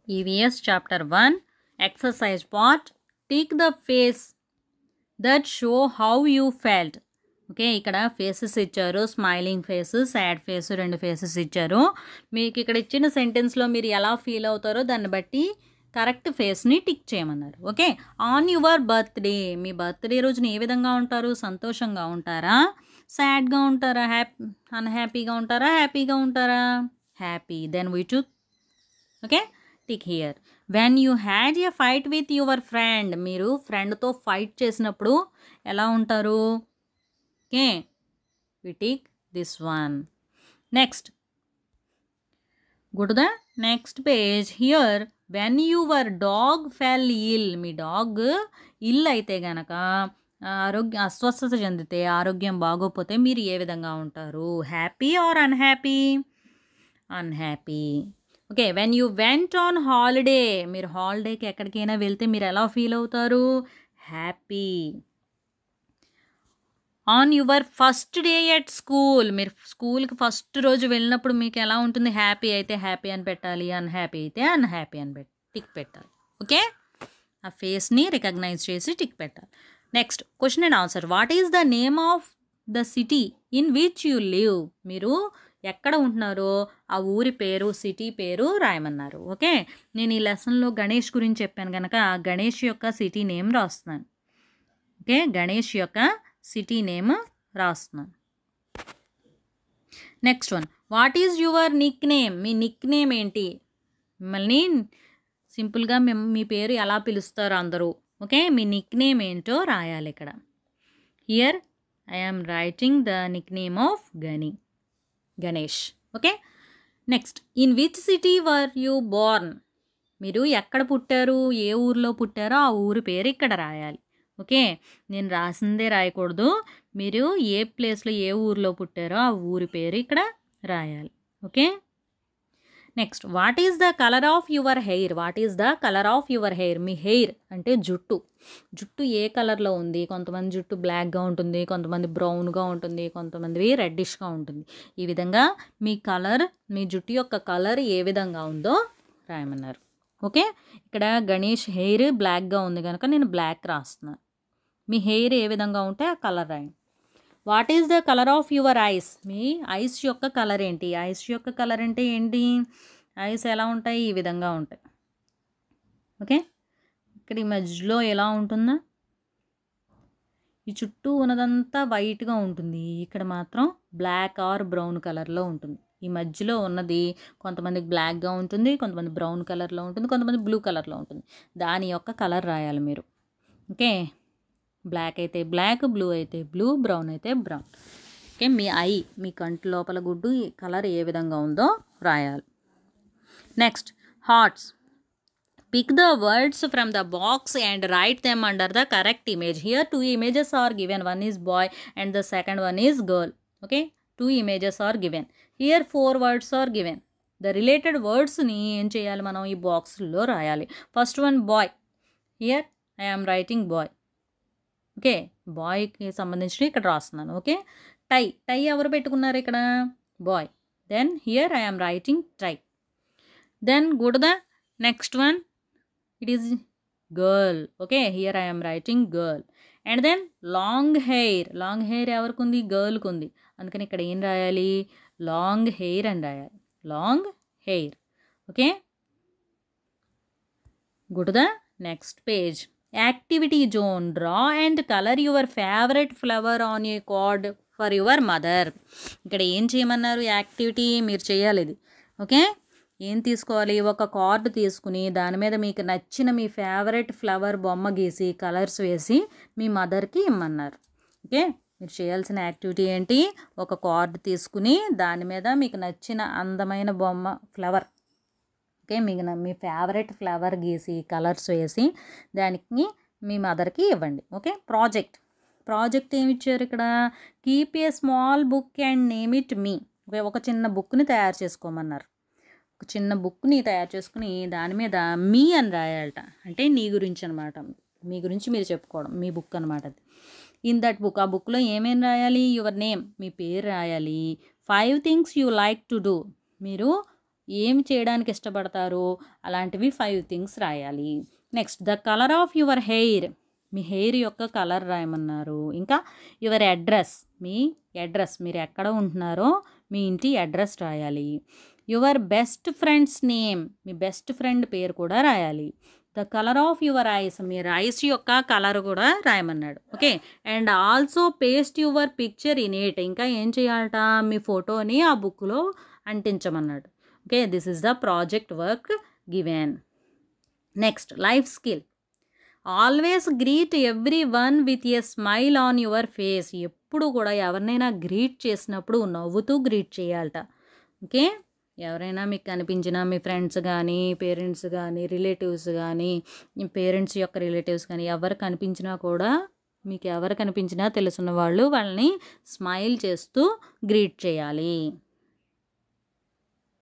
EVS Chapter 1 Exercise Part Tick the face that show how you felt. Okay, ఇక్కడ faces ఇచ్చారు, smiling face, sad face, రెండు faces ఇచ్చారు. మీకు ఇక్కడ ఇచ్చిన సెంటెన్స్లో మీరు ఎలా ఫీల్ అవుతారో దాన్ని బట్టి కరెక్ట్ ఫేస్ని టిక్ చేయమన్నారు. Okay, on your birthday, me birthday రోజున ఏ విధంగా ఉంటారు? సంతోషంగా ఉంటారా, సాడ్గా ఉంటారా, అన్హ్యాపీగా ఉంటారా, హ్యాపీగా ఉంటారా? Happy. Then we two okay tick here. When you had a fight with your friend, మీరు ఫ్రెండ్తో ఫైట్ చేసినప్పుడు ఎలా ఉంటారు? Okay, we tick this one. Next, go to the next page. Here when your dog fell ill, మీ dog ill అయితే గనక అస్వస్థత చెందితే, ఆరోగ్యం బాగోపోతే మీరు ఏ విధంగా ఉంటారు? Happy or unhappy? Unhappy. Okay, when you went on holiday, మీరు హాలిడేకి ఎక్కడికైనా వెళ్తే మీరు ఎలా ఫీల్ అవుతారు? Happy. On your first day at school, మీరు స్కూల్కి ఫస్ట్ రోజు వెళ్ళినప్పుడు మీకు ఎలా ఉంటుంది? హ్యాపీ అయితే హ్యాపీ అని పెట్టాలి, అన్హ్యాపీ అయితే అన్హ్యాపీ అని టిక్ పెట్టాలి. ఓకే, ఆ ఫేస్ని రికగ్నైజ్ చేసి టిక్ పెట్టాలి. Next, question and answer. What is the name of the city in which you live, మీరు ఎక్కడ ఉంటున్నారో ఆ ఊరి పేరు, సిటీ పేరు రాయమన్నారు. ఓకే, నేను ఈ లెసన్లో గణేష్ గురించి చెప్పాను కనుక గణేష్ యొక్క సిటీ నేమ్ రాస్తున్నాను. ఓకే, గణేష్ యొక్క సిటీ నేమ్ రాస్తున్నాను. Next one, what is your Nick name, me Nick name ఏంటి? మిమ్మల్ని సింపుల్గా మీ పేరు ఎలా పిలుస్తారు అందరూ? ఓకే, మీ నిక్ నేమ్ ఏంటో రాయాలి ఇక్కడ. Here I am writing the nickname of Ganesh. Okay, next, in which city were you born, మీరు ఎక్కడ పుట్టారు, ఏ ఊరిలో పుట్టారో ఆ ఊరి పేరు ఇక్కడ రాయాలి. ఓకే, నేను రాసిందే రాయకూడదు, మీరు ఏ ప్లేస్లో ఏ ఊరిలో పుట్టారో ఆ ఊరి పేరు ఇక్కడ రాయాలి. Okay, next, what is the colour of your hair, what is the colour of your hair, me hair అంటే జుట్టు ఏ కలర్లో ఉంది? కొంతమంది జుట్టు బ్లాక్గా ఉంటుంది, కొంతమంది బ్రౌన్గా ఉంటుంది, కొంతమంది రెడ్డిష్గా ఉంటుంది. ఈ విధంగా మీ జుట్టు యొక్క కలర్ ఏ విధంగా ఉందో రాయమన్నారు. ఓకే, ఇక్కడ గణేష్ హెయిర్ బ్లాక్గా ఉంది కనుక నేను బ్లాక్ రాస్తున్నాను. మీ హెయిర్ ఏ విధంగా ఉంటే ఆ కలర్ రాయండి. What is the colour of your eyes, మీ ఐస్ యొక్క కలర్ ఏంటి? ఐస్ యొక్క కలర్ అంటే ఏంటి? ఐస్ ఎలా ఉంటాయి? ఈ విధంగా ఉంటాయి. ఓకే, ఇక్కడ ఈ మధ్యలో ఎలా ఉంటుందా? ఈ చుట్టూ ఉన్నదంతా వైట్గా ఉంటుంది, ఇక్కడ మాత్రం బ్లాక్ ఆర్ బ్రౌన్ కలర్లో ఉంటుంది. ఈ మధ్యలో ఉన్నది కొంతమందికి బ్లాక్గా ఉంటుంది, కొంతమంది బ్రౌన్ కలర్లో ఉంటుంది, కొంతమంది బ్లూ కలర్లో ఉంటుంది. దాని యొక్క కలర్ రాయాలి మీరు. ఓకే, బ్లాక్ అయితే బ్లాక్, బ్లూ అయితే బ్లూ, బ్రౌన్ అయితే బ్రౌన్. ఓకే, మీ కంటి లోపల గుడ్డు కలర్ ఏ విధంగా ఉందో రాయాలి. Next, hearts. Pick the words from the box and write them under the correct image. Here 2 images are given, one is boy and the second one is girl. Okay, 2 images are given. Here 4 words are given. The related వర్డ్స్ని ఏం చేయాలి మనం? ఈ బాక్స్లో రాయాలి. First one boy, here I am writing boy. Okay, బాయ్కి సంబంధించి ఇక్కడ రాస్తున్నాను. ఓకే, టై ఎవరు పెట్టుకున్నారు ఇక్కడ? Boy. Then here I am writing tie. Then go to the next one, it is girl. Okay, here I am writing girl. And then long hair ఎవరికి ఉంది? గర్ల్కి ఉంది. అందుకని ఇక్కడ ఏం రాయాలి? లాంగ్ హెయిర్ అని రాయాలి. Long hair. Okay, go to the next page. Activity zone. Draw and colour your favourite flower on a card for your mother. ఇక్కడ ఏం చేయమన్నారు? యాక్టివిటీ మీరు చేయాలి ఇది. ఓకే, ఏం తీసుకోవాలి? ఒక కార్డు తీసుకుని దాని మీద మీకు నచ్చిన మీ ఫేవరెట్ ఫ్లవర్ బొమ్మ గీసి కలర్స్ వేసి మీ మదర్కి ఇమ్మన్నారు. ఓకే, మీరు చేయాల్సిన యాక్టివిటీ ఏంటి? ఒక కార్డు తీసుకుని దాని మీద మీకు నచ్చిన అందమైన బొమ్మ ఫ్లవర్, ఓకే, మీ ఫేవరెట్ ఫ్లవర్ గీసి కలర్స్ వేసి దానికి మీ మదర్కి ఇవ్వండి. ఓకే, ప్రాజెక్ట్ ఏమి ఇచ్చారు ఇక్కడ? Keep a small book and name it me. ఒక చిన్న బుక్ని తయారు చేసుకోమన్నారు. ఒక చిన్న బుక్ని తయారు చేసుకుని దాని మీద మీ అని రాయాలట. అంటే నీ గురించి అనమాట, మీ గురించి మీరు చెప్పుకోవడం, మీ బుక్ అనమాట అది. ఇన్ దట్ బుక్, ఆ బుక్లో ఏమేమి రాయాలి? యువర్ నేమ్, మీ పేరు రాయాలి. 5 things you like to do, మీరు ఏం చేయడానికి ఇష్టపడతారో అలాంటివి 5 థింగ్స్ రాయాలి. Next the colour of your hair, me hair యొక్క కలర్ రాయమన్నారు. ఇంకా యువర్ అడ్రస్, మీ అడ్రస్, మీరు ఎక్కడ ఉంటున్నారో మీ ఇంటి అడ్రస్ రాయాలి. యువర్ బెస్ట్ ఫ్రెండ్స్ నేమ్, మీ బెస్ట్ ఫ్రెండ్ పేరు కూడా రాయాలి. The colour of your eyes, మీ ఐస్ యొక్క కలర్ కూడా రాయమన్నాడు. Okay, and also paste your picture in it, ఇంకా ఏం చేయాలట, మీ ఫోటోని ఆ బుక్లో అంటించమన్నాడు. Okay, this is the project work given. Next life skill, always greet every one with a smile on your face, ఎప్పుడు కూడా ఎవరినైనా గ్రీట్ చేసినప్పుడు నవ్వుతూ గ్రీట్ చేయాలట. ఓకే, ఎవరైనా మీకు కనిపించినా మీ ఫ్రెండ్స్ కానీ పేరెంట్స్ కానీ రిలేటివ్స్ కానీ మీ పేరెంట్స్ యొక్క రిలేటివ్స్ కానీ ఎవరు కనిపించినా కూడా, మీకు ఎవరు కనిపించినా తెలుసున్న వాళ్ళు వాళ్ళని స్మైల్ చేస్తూ గ్రీట్ చేయాలి.